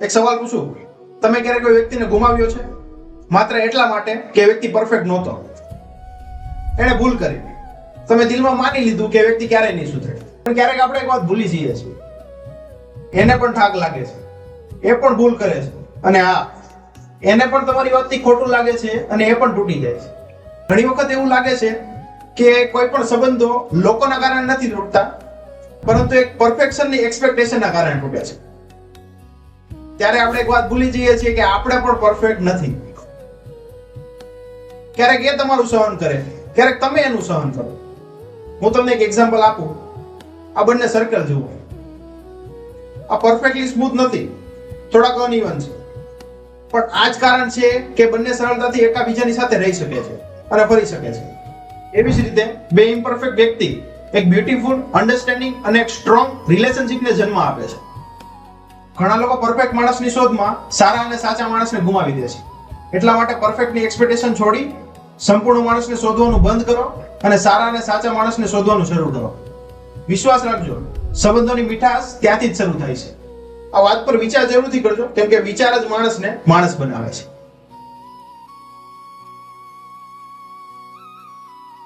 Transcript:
એક સવાલ પૂછું, તમે ક્યારે કોઈ વ્યક્તિને ગુમાવ્યો છે માત્ર એટલા માટે કે એ વ્યક્તિ પરફેક્ટ નહોતો? એને ભૂલ કરી, તમે દિલમાં માની લીધું કે વ્યક્તિ ક્યારેય નહીં સુધરે. પણ ક્યારેક આપણે એક વાત ભૂલી જઈએ છીએ, એને પણ ઠાક લાગે છે, એ પણ ભૂલ કરે છે, અને હા, એને પણ તમારી વાતથી ખોટું લાગે છે અને એ પણ તૂટી જાય છે. ઘણી વખત એવું લાગે છે કે કોઈ પણ સંબંધો લોકોના કારણે નથી તૂટતા, પરંતુ એક પરફેક્શનની એક્સપેક્ટેશનના કારણે તૂટે છે. ત્યારે આપણે એક વાત ભૂલી જઈએ છીએ કે આપણે પણ પરફેક્ટ નથી. ક્યારેક એ તમારું સહન કરે, ક્યારેક તમે એનું સહન કરો. હું તમને એક એક્ઝામ્પલ આપું. આ બંને સર્કલ જુઓ, આ પરફેક્ટલી સ્મૂથ નથી, થોડાક અનઇવન છે, પણ આ જ કારણ છે કે બંને સરળતાથી એકાબીજાની સાથે રહી શકે છે અને ફરી શકે છે. એવી જ રીતે બે ઇમ્પરફેક્ટ વ્યક્તિ એક બ્યુટીફુલ, અન્ડરસ્ટેન્ડિંગ અને એક સ્ટ્રોંગ રિલેશનશિપને જન્મ આપે છે. ઘણા લોકો પરફેક્ટ માણસની શોધમાં સારા અને સાચા માણસને ગુમાવી દે છે. એટલા માટે પરફેક્ટની એક્સપેક્ટેશન છોડી સંપૂર્ણ માણસને શોધવાનું બંધ કરો અને સારા અને સાચા માણસને શોધવાનું શરૂ કરો. વિશ્વાસ રાખજો, સંબંધોની મીઠાશ ત્યાંથી જ શરૂ થાય છે. આ વાત પર વિચાર જરૂરથી કરજો, કેમ કે વિચાર જ માણસને માણસ બનાવે છે.